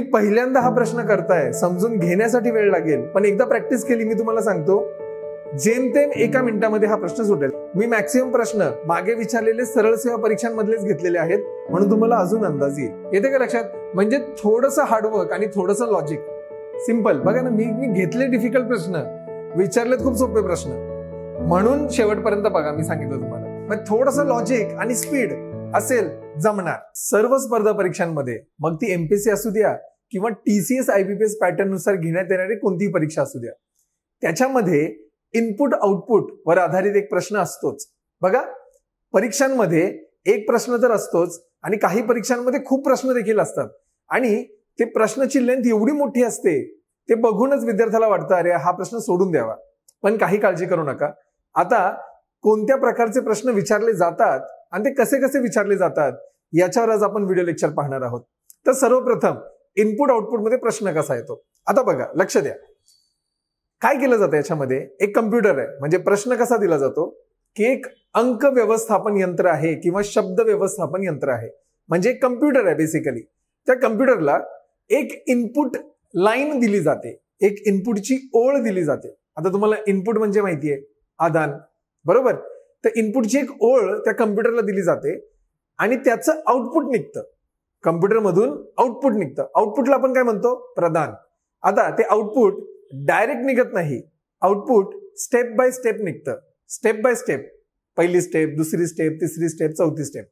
पहिल्यांदा हा प्रश्न करताय, समजून घेण्यासाठी वेळ लागेल, पण एकदा प्रॅक्टिस केली मी तुम्हाला सांगतो जेमतेम 1 मिनिटामध्ये हा प्रश्न सुटेल. मी मॅक्सिमम प्रश्न मागे विचारलेले सरळ सेवा परीक्षांमधलेच घेतलेले आहेत, म्हणून तुम्हाला अजून अंदाज येईल. येते का लक्षात? म्हणजे थोडंसं हार्डवर्क आणि थोडंसं लॉजिक. सिंपल. बघा ना, मी घेतले डिफिकल्ट प्रश्न, विचारलेत खूप सोपे प्रश्न, म्हणून शेवटपर्यंत बघा. मी सांगितलं तुम्हाला पण थोडंसं लॉजिक आणि स्पीड असेल जमणार. सर्व स्पर्धा परीक्षांमध्ये, मग ती एमपीएससी असू द्या किंवा टीसीएस आयबीपीएस पॅटर्न नुसार घेण्यात येणारी कोणतीही परीक्षा असू द्या, त्याच्यामध्ये इनपुट आउटपुट वर आधारित एक प्रश्न असतोच. बघा, परीक्षांमध्ये एक प्रश्न तर असतोच आणि काही परीक्षांमध्ये खूप प्रश्न देखील असतात आणि ते प्रश्नाची लेंथ एवढी मोठी असते, ते बघूनच विद्यार्थ्याला वाटतं अरे हा प्रश्न सोडून द्यावा. पण काही काळजी करू नका. आता कोणत्या प्रकारचे प्रश्न विचारले जातात आणि ते कसे कसे विचारले जातात याच्यावर आज आपण व्हिडिओ लेक्चर पाहणार आहोत. तर सर्वप्रथम इनपुट आउटपुट मध्ये प्रश्न कसा येतो. आता बघा, लक्ष द्या. काय केलं जातं याच्यामध्ये? एक कम्प्युटर आहे. म्हणजे प्रश्न कसा दिला जातो की एक अंक व्यवस्थापन यंत्र आहे किंवा शब्द व्यवस्थापन यंत्र आहे, म्हणजे एक कम्प्युटर आहे बेसिकली. त्या कम्प्युटरला एक इनपुट लाईन दिली जाते, एक इनपुटची ओळ दिली जाते. आता तुम्हाला इनपुट म्हणजे माहितीये आदान, बरोबर? तर इनपुटची एक ओळ त्या कम्प्युटरला दिली जाते आणि त्याचं आउटपुट निघतं. कम्प्युटरमधून आउटपुट निघतं. आउटपुटला आपण काय म्हणतो? प्रदान. आता ते आउटपुट डायरेक्ट निघत नाही, आउटपुट स्टेप बाय स्टेप निघतं. स्टेप बाय स्टेप, पहिली स्टेप, दुसरी स्टेप, तिसरी स्टेप, चौथी स्टेप.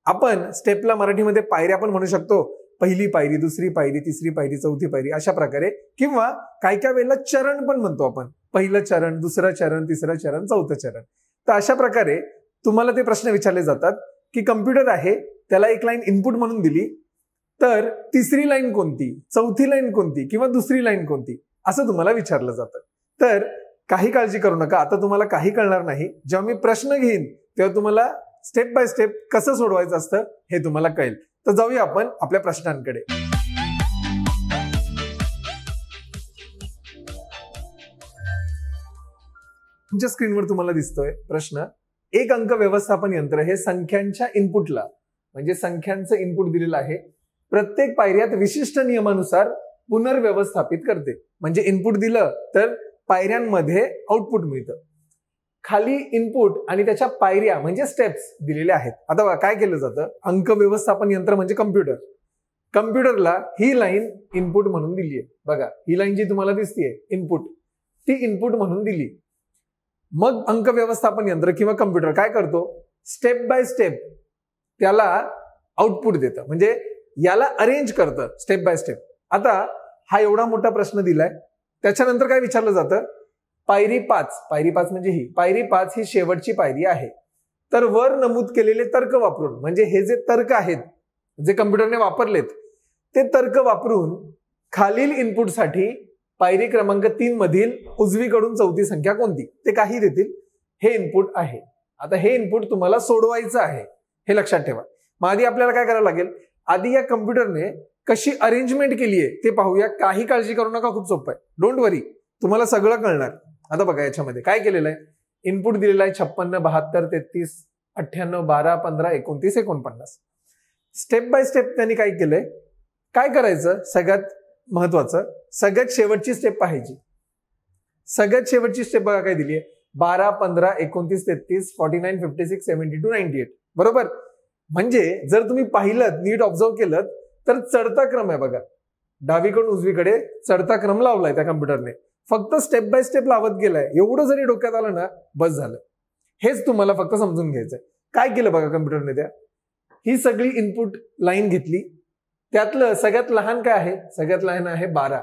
आपण स्टेपला मराठीमध्ये पायऱ्या पण म्हणू शकतो. पहिली पायरी, दुसरी पायरी, तिसरी पायरी, चौथी पायरी, अशा प्रकारे. किंवा काही वेळेला चरण पण म्हणतो आपण. पहिलं चरण, दुसरं चरण, तिसरं चरण, चौथं चरण. तर अशा प्रकारे तुम्हाला ते प्रश्न विचारले जातात की कम्प्युटर आहे, त्याला एक लाईन इनपुट म्हणून दिली, तर तिसरी लाईन कोणती, चौथी लाईन कोणती किंवा दुसरी लाईन कोणती, असं तुम्हाला विचारलं जातं. तर काही काळजी करू नका. आता तुम्हाला काही कळणार नाही. जेव्हा मी प्रश्न घेईन तेव्हा तुम्हाला स्टेप बाय स्टेप कसं सोडवायचं असतं हे तुम्हाला कळेल. तर जाऊया आपण आपल्या प्रश्नांकडे. तुमच्या स्क्रीनवर तुम्हाला दिसतोय प्रश्न. एक अंक व्यवस्थापन यंत्र हे संख्यांच्या इनपुटला, म्हणजे संख्यांचं इनपुट दिलेलं आहे, प्रत्येक पायऱ्यात विशिष्ट नियमानुसार पुनर्व्यवस्थापित करते. म्हणजे इनपुट दिलं तर पायऱ्यांमध्ये आउटपुट मिळतं. खाली इनपुट आणि त्याच्या पायऱ्या म्हणजे स्टेप्स दिलेल्या आहेत. आता बघा काय केलं जातं. अंक व्यवस्थापन यंत्र म्हणजे कम्प्युटर. कम्प्युटरला ही लाईन इनपुट म्हणून दिली आहे. बघा, ही लाईन जी तुम्हाला दिसतीये इनपुट, ती इनपुट म्हणून दिली. मग अंक व्यवस्थापन यंत्र किंवा कम्प्युटर काय करतो? स्टेप बाय स्टेप त्याला आउटपुट देतं, म्हणजे याला अरेंज करतं स्टेप बाय स्टेप. आता हा एवढा मोठा प्रश्न दिलाय, त्याच्यानंतर काय विचारलं जातं? पायरी 5. पायरी 5 म्हणजे ही पायरी 5 ही शेवटची पायरी आहे. तर वर नमूद केलेले तर्क वापरून, म्हणजे हे जे तर्क आहेत जे कम्प्युटरने वापरलेत, ते तर्क वापरून खालील इनपुटसाठी पायरी क्रमांक 3 मधील उजवीकडून चौथी संख्या कोणती, ते काही देतील. हे इनपुट आहे. आता हे इनपुट तुम्हाला सोडवायचं आहे, हे लक्षात ठेवा. मग आधी आपल्याला काय करावं लागेल? आधी या कम्प्युटरने कशी अरेंजमेंट केली आहे ते पाहूया. काही काळजी करू नका, खूप सोपं आहे. डोंट वरी, तुम्हाला सगळं कळणार. आता बघा याच्यामध्ये काय केलेलं आहे. इनपुट दिलेलं आहे 56, 72, 33, 98, 12, 15, 29, 49. स्टेप बाय स्टेप त्यांनी काय केलंय, काय करायचं? सगळ्यात महत्वाचं, सगळ्यात शेवटची स्टेप पाहायची. सगळ्यात शेवटची स्टेप बघा काय दिली आहे. 12, 15, 29, 33, 49, 56, 72, 98. बरोबर? म्हणजे जर तुम्ही पाहिलं, नीट ऑब्झर्व केलं तर चढता क्रम आहे. बघा, डावीकडून उजवीकडे चढता क्रम लावलाय त्या कम्प्युटरने. फक्त स्टेप बाय स्टेप लावत गेलाय. एवढं जरी डोक्यात आलं ना, बस झालं. हेच तुम्हाला फक्त समजून घ्यायचंय. काय केलं बघा कम्प्युटरने? त्या ही सगळी इनपुट लाईन घेतली, त्यातलं सगळ्यात लहान काय आहे? सगळ्यात लहान आहे 12.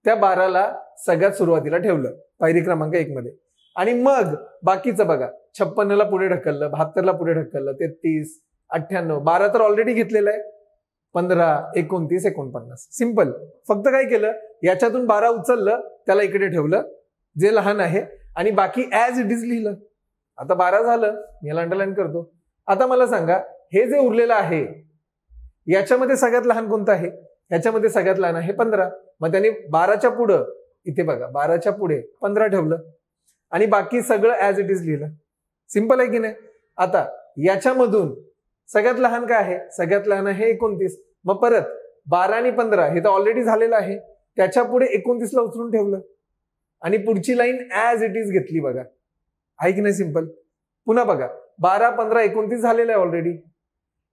त्या 12ला सगळ्यात सुरुवातीला ठेवलं पायरी क्रमांक 1 मध्ये. आणि मग बाकीचं बघा, 56ला पुढे ढकललं, 72ला पुढे ढकललं, 33, 98, 12 तर ऑलरेडी घेतलेलं आहे, 15, 29, 49. सिंपल. फक्त काय केलं, याच्यातून 12 उचललं, त्याला इकडे ठेवलं जे लहान आहे, आणि बाकी ऍज इट इज लिहिलं. आता 12 झालं, मी याला अंडरलाईन करतो. आता मला सांगा, हे जे उरलेलं आहे याच्यामध्ये सगळ्यात लहान कोणतं आहे? याच्यामध्ये सगळ्यात लहान आहे 15. मग त्याने 12च्या पुढं, इथे बघा 12च्या पुढे 15 ठेवलं आणि बाकी सगळं ऍज इट इज लिहिलं. सिंपल आहे की नाही? आता याच्यामधून सगळ्यात लहान काय आहे? सगळ्यात लहान आहे 29. मग परत 12 आणि 15 हे तर ऑलरेडी झालेलं आहे, त्याच्या पुढे 29ला उचलून ठेवलं आणि पुढची लाईन ऍज इट इज घेतली. बघा आहे की नाही सिंपल. पुन्हा बघा 12, 15, 29 झालेलं आहे ऑलरेडी.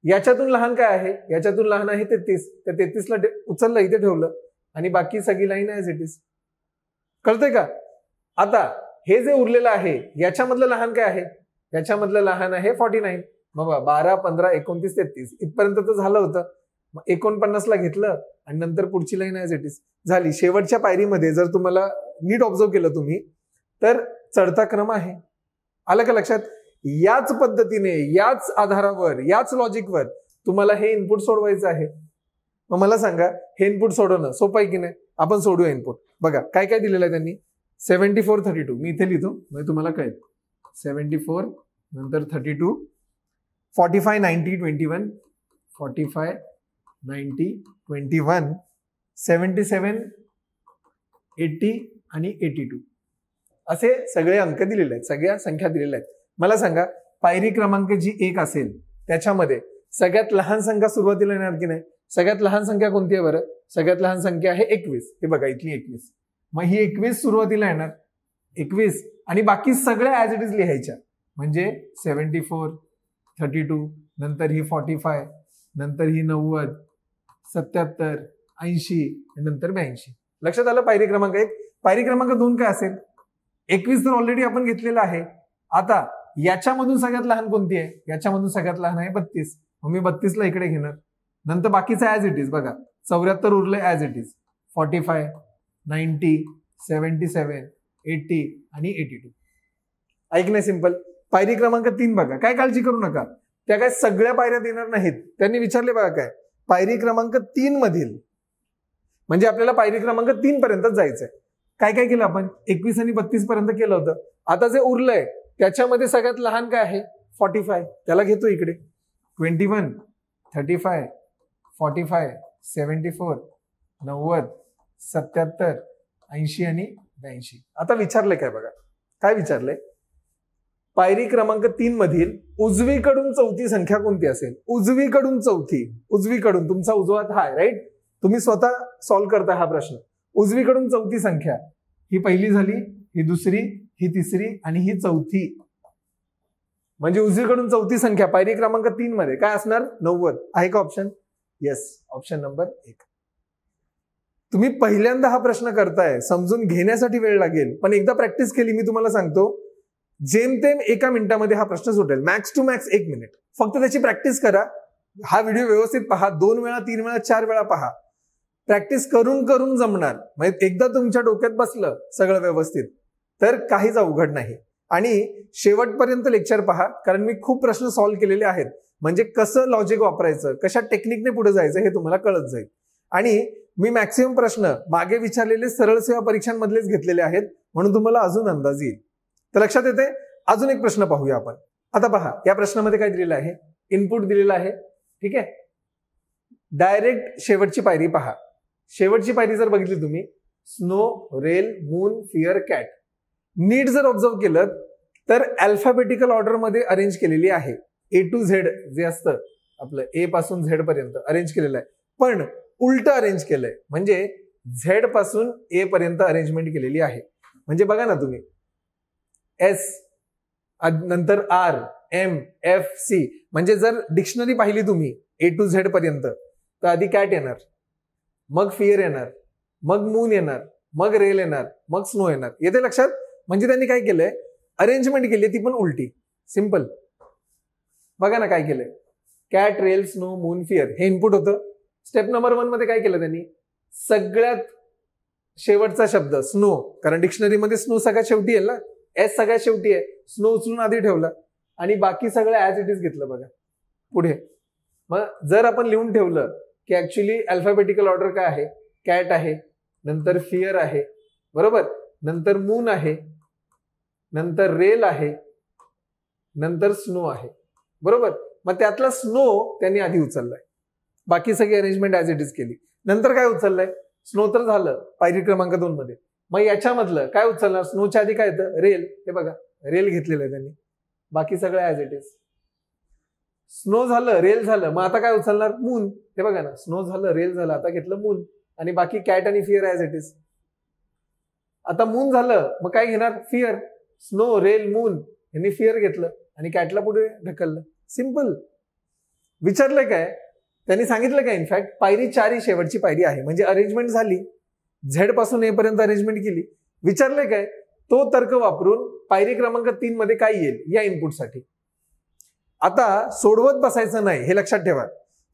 याच्यातून लहान काय आहे, याच्यातून लहान आहे 33. त्या 33ला उचललं, इथे ठेवलं आणि बाकी सगळी लाईन ऍज इट इज. कळतंय का? आता हे जे उरलेलं आहे याच्यामधलं लहान काय आहे, याच्यामधलं लहान आहे 49. बाबा 12, 15, 29, 33 इथपर्यंत तर झालं होतं. 49ला घेतलं आणि नंतर पुढची लाईन ऍज इट इज झाली. शेवटच्या पायरीमध्ये जर तुम्हाला नीट ऑब्झर्व केलं तुम्ही तर चढता क्रम आहे. आलं का लक्षात? याच पद्धतीने, याच आधारावर, याच लॉजिकवर तुम्हाला हे इनपुट सोडवायचं आहे. मग मला सांगा, हे इनपुट सोडवणं सोपं आहे की नाही? आपण सोडूया इनपुट. बघा काय काय दिलेलं आहे त्यांनी. 74, 32 मी इथे लिहितो म्हणजे तुम्हाला कळेल. 74 नंतर 32, 45, 90, 21, 45, 90, 21, 77, 80 आणि 82 असे सगळे अंक दिलेले आहेत, सगळ्या संख्या दिलेल्या आहेत. मला सांगा, पायरी क्रमांक जी 1 असेल त्याच्यामध्ये सगळ्यात लहान संख्या सुरुवातीला येणार की नाही? सगळ्यात लहान संख्या कोणती आहे बरं? सगळ्यात लहान संख्या आहे 21. हे बघा इथली 21. मग ही 21 सुरुवातीला येणार, 21 आणि बाकी सगळ्या ऍज इट इज लिहायच्या. म्हणजे 74, 32 नंतर ही 45 नंतर ही 90, 77, 80 नंतर 82. लक्षात आलं? पायरी क्रमांक 1. पायरी क्रमांक 2 काय असेल? 21 तर ऑलरेडी आपण घेतलेला आहे. आता याच्यामधून सगळ्यात लहान कोणती आहे? याच्यामधून सगळ्यात लहान आहे 32. मग मी 32ला इकडे घेणार. नंतर बाकीचं ऍज इट इज. बघा 74 उरलं ऍज इट इज. 45, 90, 77, 80 आणि 82. ऐक नाही सिंपल. पायरी क्रमांक 3 बघा, काय काळजी करू नका, त्या काय सगळ्या पायऱ्या देणार नाहीत. त्यांनी विचारले बघा काय पायरी क्रमांक 3 मधील, म्हणजे आपल्याला पायरी क्रमांक 3 पर्यंत जायचंय. काय काय केलं आपण? 21 आणि 32 पर्यंत केलं होतं. आता जे उरलंय त्याच्यामध्ये सगळ्यात लहान काय आहे? 45. त्याला घेतो इकडे. 21, 35, 45, 74, 90, 77, 80 आणि 82. आता विचारलंय काय बघा, काय विचारलंय? पायरी क्रमांक 3 मधील उजवीकडून चौथी संख्या कोणती असेल? उजवीकडून चौथी, उजवीकडून तुमचा उजवा हात आहे, राईट? तुम्ही स्वतः सॉल्व्ह करता हा प्रश्न. उजवीकडून चौथी संख्या, ही पहिली झाली, ही दुसरी, ही तिसरी आणि ही चौथी. म्हणजे उजवीकडून चौथी संख्या पायरी क्रमांक 3 मध्ये काय असणार? 90. आहे का ऑप्शन? Yes, option number 1. तुम्ही पहिल्यांदा हा प्रश्न करताय, समजून घेण्यासाठी वेळ लागेल, पण एकदा प्रॅक्टिस केली मी तुम्हाला सांगतो जेमतेम 1 मिनिटामध्ये हा प्रश्न सुटेल. Max to max 1 minute. फक्त त्याची प्रॅक्टिस करा. हा व्हिडिओ व्यवस्थित पहा, 2 वेळा 3 वेळा 4 वेळा पहा. प्रॅक्टिस करून करून जमणार. म्हणजे एकदा तुमच्या डोक्यात बसलं सगळं व्यवस्थित तर काहीच अवघड नाही. आणि शेवटपर्यंत लेक्चर पहा, कारण मी खूप प्रश्न सॉल्व्ह केलेले आहेत. म्हणजे कसं लॉजिक वापरायचं, कशा टेक्निकने पुढे जायचं हे तुम्हाला कळत जाईल. आणि मी मॅक्सिमम प्रश्न मागे विचारलेले सरळ सेवा परीक्षांमधलेच घेतलेले आहेत, म्हणून तुम्हाला अजून अंदाज येईल. तर लक्षात येते. अजून एक प्रश्न पाहूया आपण. आता पहा, या प्रश्नामध्ये काय दिलेलं आहे? इनपुट दिलेलं आहे, ठीक आहे. डायरेक्ट शेवटची पायरी पहा. शेवटची पायरी जर बघितली तुम्ही, snow, rail, moon, fear, cat. नीट जर ऑब्झर्व केलं तर अल्फाबेटिकल ऑर्डर मध्ये अरेंज केलेली आहे. A to Z जे असतं आपलं A पासून Z पर्यंत अरेंज केलेलं आहे, पण उलट अरेंज केलंय. म्हणजे Z पासून A पर्यंत अरेंजमेंट केलेली आहे. म्हणजे बघा ना तुम्ही, S नंतर R, M, F, C. म्हणजे जर डिक्शनरी पाहिली तुम्ही A to Z पर्यंत तर आधी कॅट येणार, मग फिअर येणार, मग मून येणार, मग रेल येणार, मग स्नो येणार. येते लक्षात? म्हणजे त्यांनी काय केलंय? अरेंजमेंट केली, ती पण उलटी. सिंपल. बघा ना काय केलंय? Cat, rail, snow, moon, fear हे इनपुट होतं. स्टेप नंबर 1 मध्ये काय केलं त्यांनी? सगळ्यात शेवटचा शब्द स्नो, कारण डिक्शनरीमध्ये स्नो सगळ्यात शेवटी येईल ना, एस सगळ्यात शेवटी आहे, स्नो उचलून आधी ठेवला आणि बाकी सगळं ऍज इट इज घेतलं. बघा पुढे. मग जर आपण लिहून ठेवलं की ऍक्च्युली अल्फाबेटिकल ऑर्डर काय आहे? कॅट आहे, नंतर फिअर आहे, बरोबर, नंतर मून आहे, नंतर रेल आहे, नंतर स्नो आहे, बरोबर. मग त्यातला स्नो त्यांनी आधी उचललाय, बाकी सगळी अरेंजमेंट ऍज इट इज केली. नंतर काय उचललंय? स्नो तर झालं पायरी क्रमांक 2 मध्ये. मग याच्यामधलं काय उचलणार? स्नोच्या आधी काय येतं? रेल. हे बघा रेल घेतलेलं आहे त्यांनी, बाकी सगळं ऍज इट इज. स्नो झालं, रेल झालं, मग आता काय उचलणार? मून. हे बघा ना, स्नो झालं, रेल झालं, आता घेतलं मून, आणि बाकी कॅट आणि फिअर ॲज इट इज. आता मून झालं, मग काय घेणार? फिअर. स्नो, रेल, मून, यांनी फिअर घेतलं आणि कॅटला पुढे ढकललं. सिंपल. विचारलं काय? त्यांनी सांगितलं काय? इनफॅक्ट पायरी 4 ही शेवटची पायरी आहे, म्हणजे अरेंजमेंट झाली, झेड पासून ए पर्यंत अरेंजमेंट केली. विचारलंय काय? तो तर्क वापरून पायरी क्रमांक 3 मध्ये काय येईल या इनपुटसाठी. आता सोडवत बसायचं नाही, हे लक्षात ठेवा.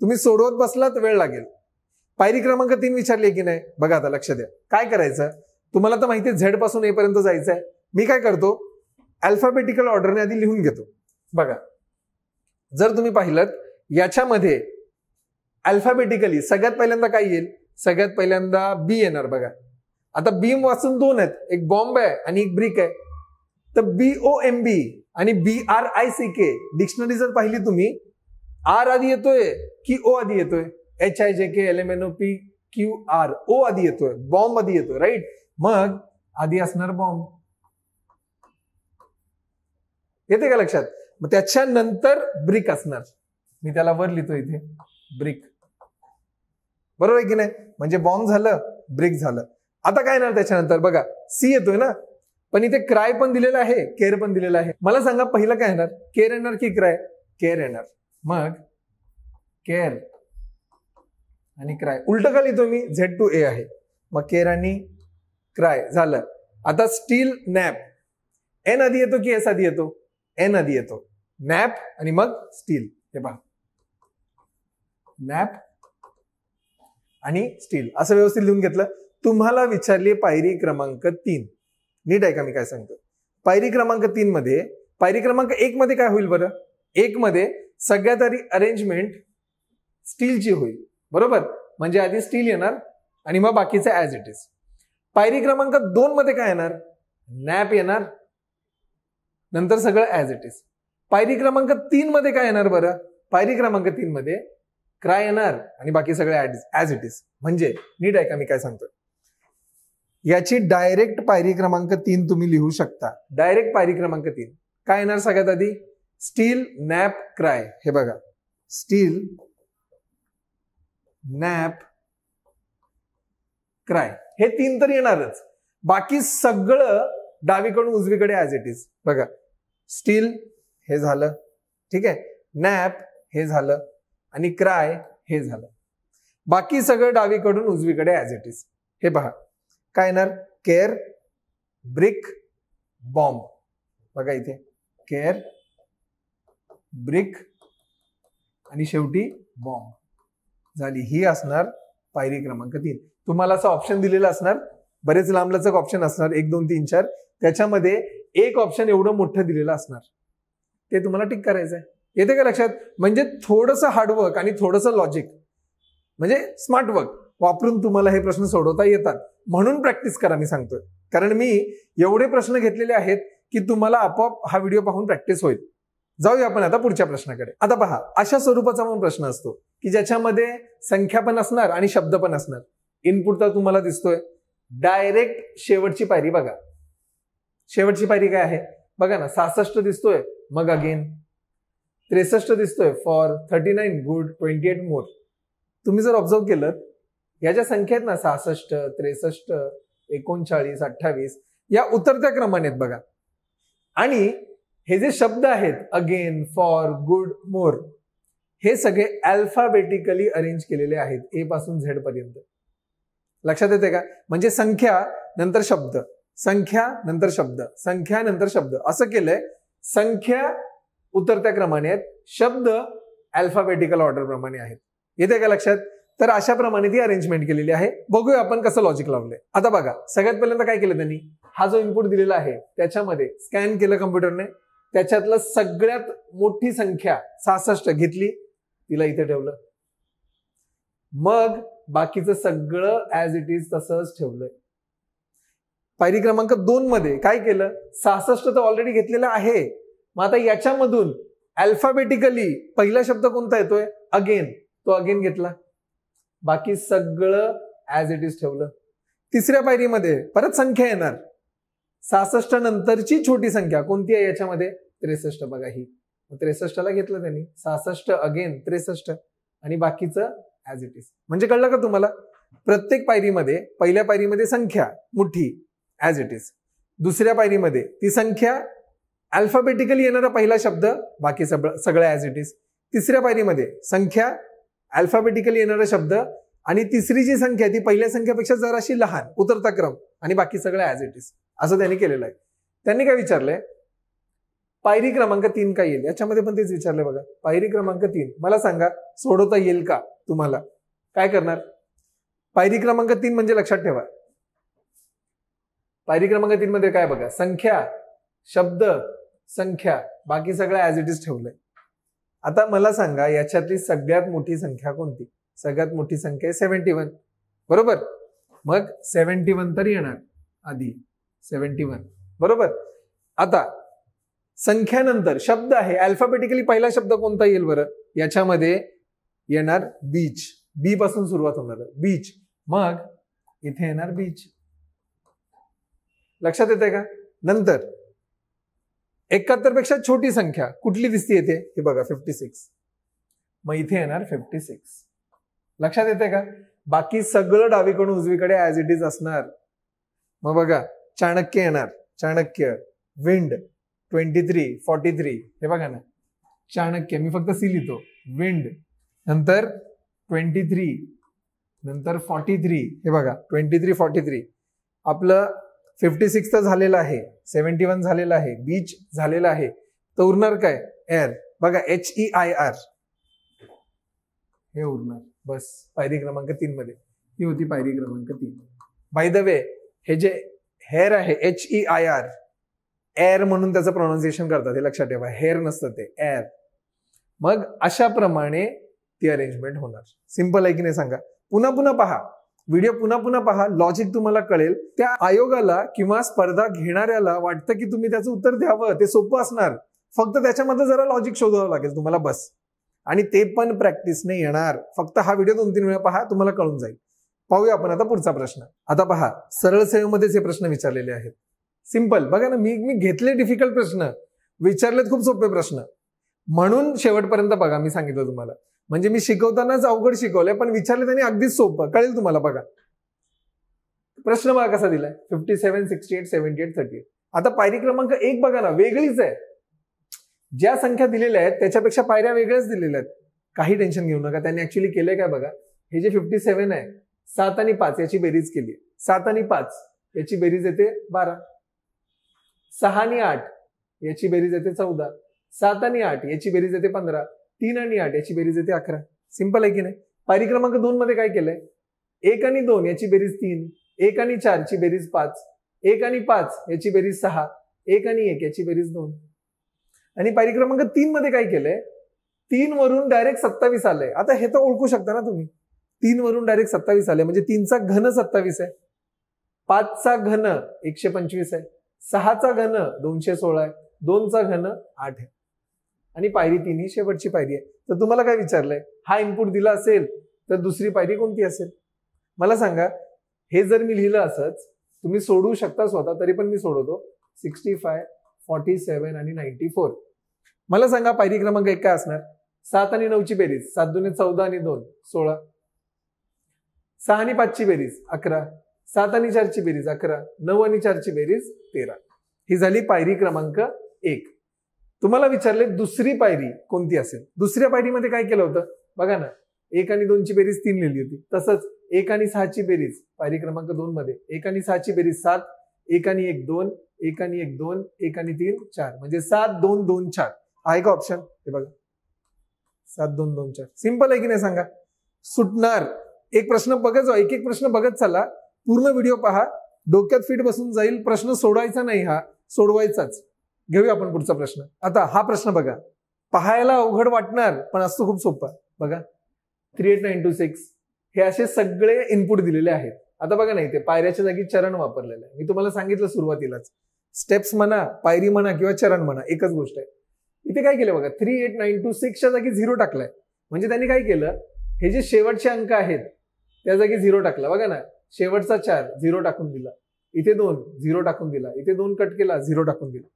तुम्ही सोडवत बसलात वेळ लागेल. पायरी क्रमांक 3 विचारली की नाही? बघा आता लक्ष द्या. काय करायचं? तुम्हाला तर माहिती आहे झेड पासून ए पर्यंत जायचं आहे. मी काय करतो? अल्फाबेटिकल ऑर्डरने आधी लिहून घेतो. बघा, जर तुम्ही पाहिलं याच्यामध्ये अल्फाबेटिकली सगळ्यात पहिल्यांदा काय येईल? सगळ्यात पहिल्यांदा बी येणार. बघा आता बी वाचून 2 आहेत, एक बॉम्ब आहे आणि एक ब्रिक आहे. तर BOMB आणि BRICK डिक्शनरी जर पाहिली तुम्ही, आर आधी येतोय की ओ आधी येतोय? HIJK LMNOPQR, ओ आधी येतोय, बॉम्ब आधी येतोय, राईट? मग आधी असणार बॉम्ब. येते का लक्षात? मग त्याच्यानंतर ब्रिक असणार. मी त्याला वर लिहितो इथे, ब्रिक. बरोबर आहे की नाही? म्हणजे बॉम्ब झालं, ब्रिक झालं. आता काय येणार त्याच्यानंतर? बघा सी येतोय ना, पण इथे क्राय पण दिलेला आहे, केअर पण दिलेला आहे. मला सांगा पहिलं काय येणार? केअर येणार की क्राय? केअर येणार. मग केअर आणि क्राय उलट का लिहितो मी? Z to A आहे, मग केअर आणि क्राय झालं. आता स्टील, नॅप. एन आधी येतो की एस आधी येतो? एन आधी येतो. नॅप आणि मग स्टील. हे पहा, नॅप आणि स्टील असं व्यवस्थित लिहून घेतलं. तुम्हाला विचारली पायरी क्रमांक 3. नीट आहे का मी काय सांगतो? पायरी क्रमांक 3 मध्ये, पायरी क्रमांक 1 मध्ये काय होईल बरं? 1 मध्ये सगळ्यात आधी अरेंजमेंट स्टीलची होईल, बरोबर? म्हणजे आधी स्टील येणार आणि मग बाकीचं ऍज इट इज. पायरी क्रमांक 2 मध्ये काय येणार? नॅप येणार, नंतर सगळं ऍज इट इज. पायरी क्रमांक 3 मध्ये काय येणार बरं? पायरी क्रमांक 3 मध्ये क्राय येणार आणि बाकी सगळं ऍज इट इज. म्हणजे नीट आहे का मी काय सांगतोय? याची डायरेक्ट पायरी क्रमांक 3 तुम्ही लिहू शकता. डायरेक्ट पायरी क्रमांक 3 काय येणार? सगळ्यात आधी स्टील, नॅप, क्राय. हे बघा, स्टील, नॅप, क्राय, हे 3 तर येणारच. बाकी सगळं डावीकडून उजवीकडे ऍज इट इज. बघा स्टील हे झालं, ठीक आहे, नॅप हे झालं आणि क्राय हे झालं. बाकी सगळं डावीकडून उजवीकडे ऍज इट इज. हे पहा काय येणार? Care, brick, bomb. बघा इथे केअर, ब्रिक आणि शेवटी बॉम्ब झाली. ही असणार पायरी क्रमांक 3. तुम्हाला असं ऑप्शन दिलेलं असणार, बरेच लांबलचक ऑप्शन असणार, 1 2 3 4. त्याच्यामध्ये एक ऑप्शन एवढं मोठं दिलेलं असणार, ते तुम्हाला टिक करायचं आहे. येते का लक्षात? म्हणजे थोडंसं हार्डवर्क आणि थोडंसं लॉजिक, म्हणजे स्मार्ट वर्क वापरून तुम्हाला हे प्रश्न सोडवता येतात. म्हणून प्रॅक्टिस करा मी सांगतोय, कारण मी एवढे प्रश्न घेतलेले आहेत की तुम्हाला आपोआप हा व्हिडिओ पाहून प्रॅक्टिस होईल. जाऊया आपण आता पुढच्या प्रश्नाकडे. आता पहा, अशा स्वरूपाचा पण प्रश्न असतो की ज्याच्यामध्ये संख्या पण असणार आणि शब्द पण असणार. इनपुट तर तुम्हाला दिसतोय. डायरेक्ट शेवटची पायरी बघा. शेवटची पायरी काय आहे? बघा ना, 66 दिसतोय, मग अगेन 63 दिसतोय, फॉर 39 गुड 28 मोर. तुम्ही जर ऑब्झर्व केलं, या ज्या संख्या आहेत ना 66, 63, 39, 28, या उतरत्या क्रमाने आहेत बघा. आणि हे जे शब्द आहेत अगेन, फॉर, गुड, मोर, हे सगळे अल्फाबेटिकली अरेंज केलेले आहेत ए पासून झेड पर्यंत. लक्षात येते का? म्हणजे संख्या नंतर शब्द, संख्या नंतर शब्द, संख्या नंतर शब्द, असं केलंय. संख्या उतरत्या क्रमाने आहेत, शब्द अल्फाबेटिकल ऑर्डर प्रमाणे आहेत. येते का लक्षात? तर अशा प्रमाणे ती अरेंजमेंट केलेली आहे. बघूया आपण कसं लॉजिक लावलंय. आता बघा, सगळ्यात पहिल्यांदा काय केलं त्यांनी? हा जो इनपुट दिलेला आहे त्याच्यामध्ये स्कॅन केलं कम्प्युटरने. त्याच्यातलं सगळ्यात मोठी संख्या 66 घेतली, तिला इथे ठेवलं. मग बाकीचं सगळं ऍज इट इज तसंच ठेवलंय. पायरी क्रमांक 2 मध्ये काय केलं? 66 तर ऑलरेडी घेतलेला आहे. मग आता याच्यामधून अल्फाबेटिकली पहिला शब्द कोणता येतोय? अगेन. तो अगेन घेतला. बाकी सगळं ऍज इट इज ठेवलं. तिसऱ्या पायरीमध्ये परत संख्या येणार. 66 नंतरची छोटी संख्या कोणती आहे याच्यामध्ये? 63. बघा ही 63 ला घेतलं त्यांनी. 66 अगेन 63 आणि बाकीचं ऍज इट इज. म्हणजे कळलं का तुम्हाला? प्रत्येक पायरीमध्ये पहिल्या पायरीमध्ये संख्या मोठी ऍज इट इज, दुसऱ्या पायरीमध्ये ती संख्या अल्फाबेटिकली येणारा पहिला शब्द, बाकी सगळं ऍज इट इज. तिसऱ्या पायरीमध्ये संख्या अल्फाबेटिकली येणारा शब्द आणि तिसरी जी संख्या ती पहिल्या संख्येपेक्षा जराशी लहान, उतरता क्रम, आणि बाकी सगळं ऍज इट इज. असं त्यांनी केलेलं आहे. त्यांनी काय विचारलंय, पायरी क्रमांक 3 काय येईल? याच्यामध्ये पण तेच विचारलंय बघा. पायरी क्रमांक 3 मला सांगा सोडवता येईल का तुम्हाला? काय करणार? पायरी क्रमांक 3 म्हणजे लक्षात ठेवा, पायरी क्रमांक 3 मध्ये काय बघा, संख्या, शब्द, संख्या, बाकी सगळं ऍज इट इज ठेवलंय. आता मला सांगा याच्यातली सगळ्यात मोठी संख्या कोणती? सगळ्यात मोठी संख्या आहे 71, बरोबर? मग 71 तर येणार आधी, 71, बरोबर? आता संख्यानंतर शब्द आहे, अल्फाबेटिकली पहिला शब्द कोणता येईल बरं? याच्यामध्ये येणार बीच. बी पासून सुरुवात होणार, बीच. मग इथे येणार बीच. लक्षात येते का? नंतर 71 पेक्षा छोटी संख्या कुठली दिसते येते? हे बघा 56. मग इथे येणार 56. लक्षात येते का? बाकी सगळं डावीकडून उजवीकडे ऍज इट इज असणार. मग बघा चाणक्य येणार, चाणक्य, विंड 23, 43, हे बघा ना, चाणक्य, मी फक्त सी लिहितो, विंड, नंतर 23, नंतर 43, हे बघा 23, 43. आपलं 56 तर झालेलं आहे, 71 झालेलं आहे, बीच झालेलं आहे, तर उरणार काय? एअर. बघा HEIR हे उरणार. बस पायरी क्रमांक 3 मध्ये ही होती पायरी क्रमांक 3. बाय द वे हे जे हेअर आहे HEIR, एअर म्हणून त्याचं प्रोनाउन्सिएशन करतात, हे लक्षात ठेवा, हेअर नसतं ते, एअर. मग अशा प्रमाणे ती अरेंजमेंट होणार. सिंपल आहे की नाही सांगा? पुन्हा पुन्हा पहा व्हिडिओ, पुन्हा पुन्हा पहा, लॉजिक तुम्हाला कळेल. त्या आयोगाला किंवा स्पर्धा घेणाऱ्याला वाटतं की तुम्ही त्याचं उत्तर द्यावं, ते सोपं असणार, फक्त त्याच्यामध्ये जरा लॉजिक शोधावं लागेल तुम्हाला, बस. आणि ते पण प्रॅक्टिसने येणार. फक्त हा व्हिडिओ 2-3 वेळा पहा, तुम्हाला कळून जाईल. पाहूया आपण आता पुढचा प्रश्न. आता पहा, सरळ सेवेमध्येच हे प्रश्न विचारलेले आहेत. सिंपल बघा ना, मी घेतले डिफिकल्ट प्रश्न, विचारलेत खूप सोपे प्रश्न, म्हणून शेवटपर्यंत बघा. मी सांगितलं तुम्हाला, म्हणजे मी शिकवतानाच अवघड शिकवलंय, पण विचारले त्यांनी अगदीच सोपं, कळेल तुम्हाला. बघा प्रश्न बघा कसा दिलाय, 57, 68, 78, 38. आता पायरी क्रमांक 1 बघा ना, वेगळीच आहे. ज्या संख्या दिलेल्या आहेत त्याच्यापेक्षा पायऱ्या वेगळ्याच दिलेल्या आहेत. काही टेन्शन घेऊ नका, त्यांनी ऍक्च्युली केलंय काय बघा. हे जे 57 आहे, 7 आणि 5 याची बेरीज केली. 7 आणि 5 याची बेरीज येते 12. 6 आणि 8 याची बेरीज येते 14. 7 आणि 8 याची बेरीज येते 15. 3 आणि 8 याची बेरीज येते 11. सिंपल आहे की नाही? पायरी क्रमांक 2 मध्ये काय केलंय, 1 आणि 2 याची बेरीज 3, 1 आणि 4 ची बेरीज 5, 1 आणि 5 याची बेरीज 6, 1 आणि 1 याची बेरीज 2. आणि पायरी क्रमांक 3 मध्ये काय केलंय, 3 वरून डायरेक्ट 27 आलंय. आता हे तर ओळखू शकता ना तुम्ही, 3 वरून डायरेक्ट 27 आले म्हणजे 3 चा घन 27 आहे, 5 चा घन 125 आहे, 6 चा घन 216 आहे, 2 चा घन 8 आहे. आणि पायरी 3 ही शेवटची पायरी आहे. तर तुम्हाला काय विचारलंय, हा इनपुट दिला असेल तर दुसरी पायरी कोणती असेल? मला सांगा. हे जर मी लिहिलं असंच, तुम्ही सोडवू शकता स्वतः, तरी पण मी सोडवतो. 65, 47 आणि 94. मला सांगा पायरी क्रमांक 1 काय असणार? 7 आणि 9 ची बेरीज, 7 दुने 14 आणि 2 16. 6 आणि 5 ची बेरीज 11. 7 आणि 4 ची बेरीज 11. 9 आणि 4 ची बेरीज 13. ही झाली पायरी क्रमांक 1. तुम्हाला विचारले दुसरी पायरी कोणती असेल? दुसऱ्या पायरीमध्ये काय केलं होतं बघा ना, 1 आणि 2 ची बेरीज 3 लिहिली होती. तसंच 1 आणि 6 ची बेरीज पायरी क्रमांक 2 मध्ये 1 आणि 6 ची बेरीज 7, 1 आणि 1 2, 1 आणि 1 2, 1 आणि 3 4, म्हणजे 7 2 2 4 आहे का ऑप्शन? हे बघा 7 2 2 4. सिंपल आहे की नाही सांगा? सुटणार. एक प्रश्न बघत जाऊ, एक एक प्रश्न बघत चला, पूर्ण व्हिडिओ पहा, डोक्यात फिट बसून जाईल. प्रश्न सोडवायचा नाही, हा सोडवायचाच. घेऊया आपण पुढचा प्रश्न. आता हा प्रश्न बघा, पाहायला अवघड वाटणार पण असतो खूप सोपा. बघा 38926 हे असे सगळे इनपुट दिलेले आहेत. आता बघा ना, इथे पायऱ्याच्या जागी चरण वापरलेलं आहे. मी तुम्हाला सांगितलं सुरुवातीलाच, स्टेप्स म्हणा, पायरी म्हणा किंवा चरण म्हणा, एकच गोष्ट आहे. इथे काय केलं बघा, 38926 च्या जागी 0 टाकलाय. म्हणजे त्यांनी काय केलं, हे जे शेवटचे अंक आहेत त्या जागी 0 टाकला. बघा ना, शेवटचा 4 0 टाकून दिला, इथे 2 0 टाकून दिला, इथे 2 कट केला 0 टाकून दिला.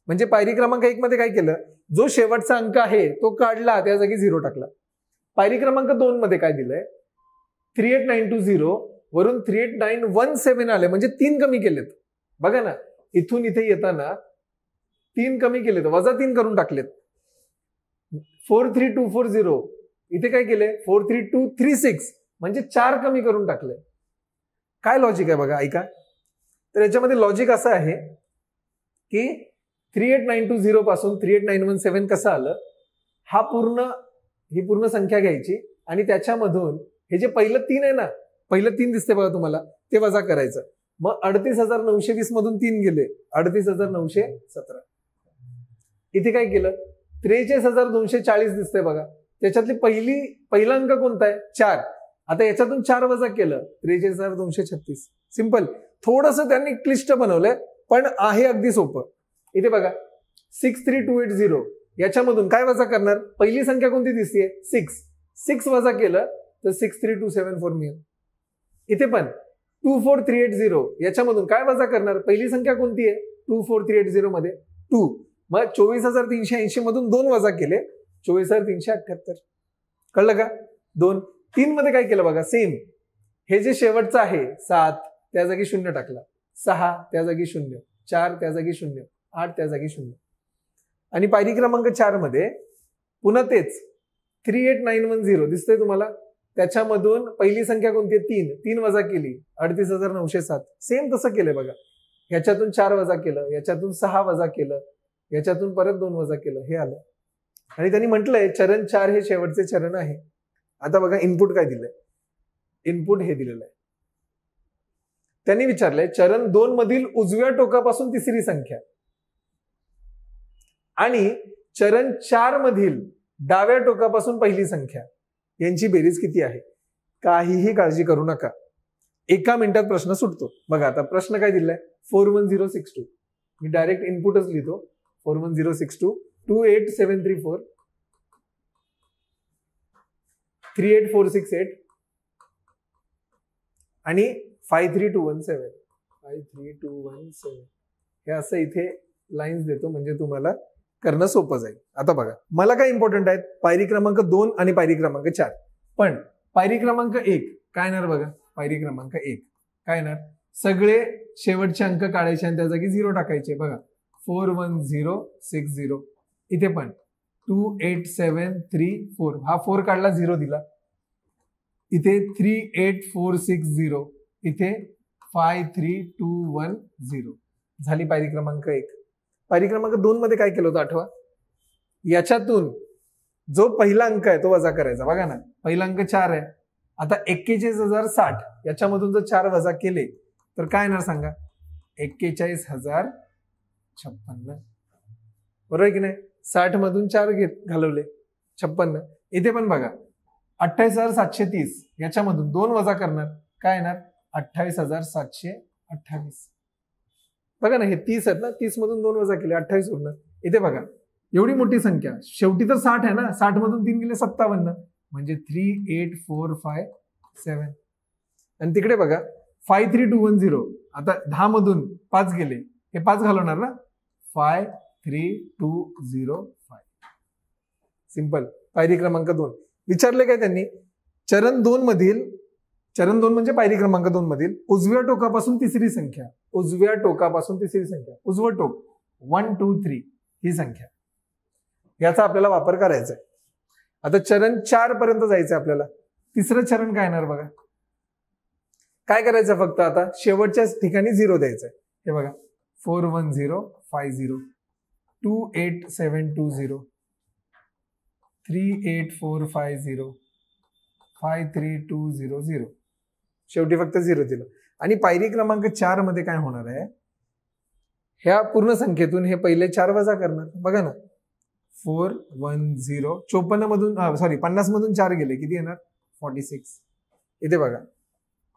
म्हणजे पायरी क्रमांक 1 मध्ये काय केलं, जो शेवटचा अंक आहे तो काढला, त्या जागी 0 टाकला. पायरी क्रमांक 2 मध्ये काय दिलंय, 38920 वरून 38917 आले, म्हणजे 3 कमी केलेत. बघा ना, इथून इथे येताना 3 कमी केलेत, -3 करून टाकलेत. 43240 इथे काय केले, 43236 म्हणजे 4 कमी करून टाकले. काय लॉजिक आहे बघा, ऐका. तर याच्यामध्ये लॉजिक असं आहे की 38920 पासून 38917 कसं आलं, ही पूर्ण संख्या घ्यायची आणि त्याच्यामधून हे जे पहिलं 3 आहे ना, पहिलं 3 दिसते बघा तुम्हाला, ते वजा करायचं. मग 38,920 मधून 3 गेले, 38,917. इथे काय केलं, 43,240 दिसतंय बघा, त्याच्यातली पहिला अंक कोणता आहे, 4. आता याच्यातून 4 वजा केलं, 43,236. सिंपल. थोडंसं त्यांनी क्लिष्ट बनवलंय, पण आहे अगदी सोपं. इथे बघा 63280, याच्यामधून काय वजा करणार, पहिली संख्या कोणती दिसतीये, 6 वजा केलं तर 63274 मिळेल. इथे पण 24380, याच्यामधून काय वजा करणार, पहिली संख्या कोणती आहे 24380 मध्ये 2, मग 24,380 मधून 2 वजा केले, 24,378. कळलं का. 3 मध्ये काय केलं बघा, सेम. हे जे शेवटचं आहे 7 त्या जागी 0 टाकला, 6 त्या जागी 0, 4 त्या जागी 0, 8 त्या जागी 0. आणि पायरी क्रमांक 4 मध्ये पुन्हा तेच 38910 दिसतंय तुम्हाला, त्याच्यामधून पहिली संख्या कोणती आहे, 3 वजा केली, 38,907. सेम तसं केलंय बघा. याच्यातून 4 वजा केलं, याच्यातून 6 वजा केलं, याच्यातून परत 2 वजा केलं, हे आलं. आणि त्यांनी म्हटलंय चरण 4 हे शेवटचे चरण आहे. आता बघा इनपुट काय दिलंय, इनपुट हे दिलेलं आहे. त्यांनी विचारलंय चरण 2 मधील उजव्या टोकापासून तिसरी संख्या आणि चरण 4 मधील डाव्या टोकापासून पहिली संख्या यांची बेरीज किती आहे. काहीही काळजी करू नका, एका मिनिटात प्रश्न सुटतो. बघा आता प्रश्न काय दिलाय, 41062. मी डायरेक्ट इनपुटच लिहितो, 41062, 28734, 38468 आणि 53217. 53217 हे असं इथे लाईन्स देतो, म्हणजे तुम्हाला करणं सोपं जाईल. आता बघा, मला काय इम्पॉर्टंट आहेत, पायरी क्रमांक 2 आणि पायरी क्रमांक 4. पण पायरी क्रमांक 1 काय येणार बघा, पायरी क्रमांक 1 काय येणार, सगळे शेवटचे अंक काढायचे आणि त्या जागी 0 टाकायचे. बघा 41060, इथे पण 28734, हा 4 काढला, 0 दिला. इथे 38460, इथे 53210. झाली पायरी क्रमांक 1. पायरी क्रमांक 2 मध्ये काय केलं होतं आठवा, याच्यातून जो पहिला अंक आहे तो वजा करायचा. बघा ना, पहिला अंक 4 आहे, आता 41,060, याच्यामधून जर 4 वजा केले तर काय येणार सांगा, 41,056. बरोबर आहे की नाही. 60 मधून 4 घालवले, 56. इथे पण बघा 28,730, याच्यामधून 2 वजा करणार, काय येणार 28,728. बघा ना, हे 30 आहेत ना, 30 मधून 2 वजा केले, 28 उरणार. इथे बघा एवढी मोठी संख्या, शेवटी तर 60 आहे ना, 60 मधून 3 गेले 57, म्हणजे 38457. आणि तिकडे बघा 53210, आता 10 मधून 5 गेले, हे 5 घालवणार ना, 53205. सिंपल. पायरी क्रमांक 2 विचारले काय त्यांनी, चरण 2 म्हणजे पायरी क्रमांक 2 मधील उजव्या टोकापासून तिसरी संख्या, उजव्या टोकापासून तिसरी संख्या, उजवं टोक 1 2 3 ही संख्या, याचा आपल्याला वापर करायचा आहे. आता चरण 4 पर्यंत जायचंय आपल्याला. तिसरं चरण काय येणार बघा, काय करायचं, फक्त आता शेवटच्या ठिकाणी 0 द्यायचंय. हे बघा 41050, 28720, 38450, 53200, शेवटी फक्त 0 दिलं. आणि पायरी क्रमांक 4 मध्ये काय होणार आहे, ह्या पूर्ण संख्येतून हे पहिले 4 वजा करणार. बघा ना, 410, 54 मधून 50 मधून 4 गेले, किती येणार 46. इथे बघा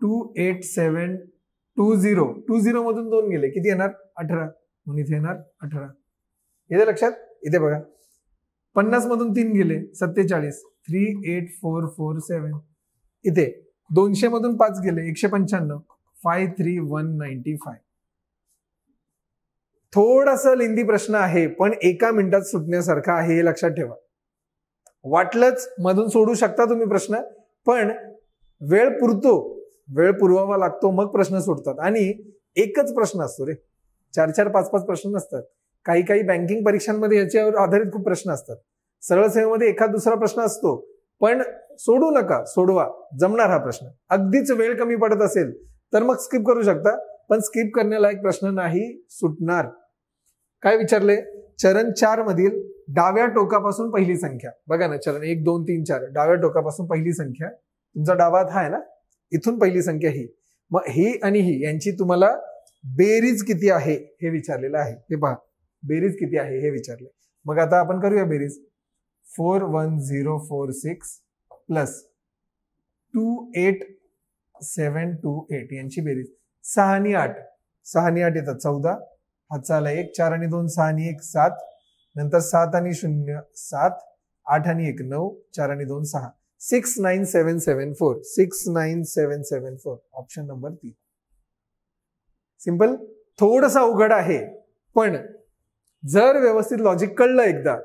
28720, मधून 2 गेले, किती येणार 18, म्हणून इथे येणार 18. इथे लक्षात. इथे बघा 50 मधून 3 गेले, 47, 38447. इथे 200 मधून 5 गेले, 195, 53195. थोडासा लेंदी प्रश्न आहे, पण एका मिनिटात सुटण्यासारखा आहे, हे लक्षात ठेवा. वाटलंच मधून सोडू शकता तुम्ही प्रश्न, पण वेळ पुरवावा लागतो, मग प्रश्न सुटतात. आणि एकच प्रश्न असतो रे, 4-4, 5-5 प्रश्न नसतात. काही बँकिंग परीक्षांमध्ये याच्यावर आधारित खूप प्रश्न असतात. सरळ सेवेमध्ये एखाद दुसरा प्रश्न असतो, पण सोडू नका, सोडवा, जमणार हा प्रश्न. अगदीच वेळ कमी पडत असेल तर मग स्किप करू शकता, पण स्किप करण्यालायक प्रश्न नाही सुटणार. काय विचारले? चरण 4 मधील डाव्या टोकापासून पहिली संख्या. बघा ना, चरण 1, 2, 3, 4 डाव्या टोकापासून पहिली संख्या, तुमचा डावा हात हा आहे ना, इथून पहिली संख्या ही, मग ही आणि ही यांची तुम्हाला बेरीज किती आहे हे विचारलेलं आहे. हे पहा, बेरीज किती आहे हे विचारले. मग आता आपण करूया बेरीज. 41046 प्लस 28728 यांची बेरीज. 6 आणि 8 येतात 14, हातचा आला 1, 4 आणि 2 6 आणि 1 7, नंतर 7 आणि 0 7, 8 आणि 1 9, 4 आणि 2 6, 69774 69774 ऑप्शन नंबर 3. सिंपल. थोडंसं अवघड आहे, पण जर व्यवस्थित लॉजिक कळलं एकदा,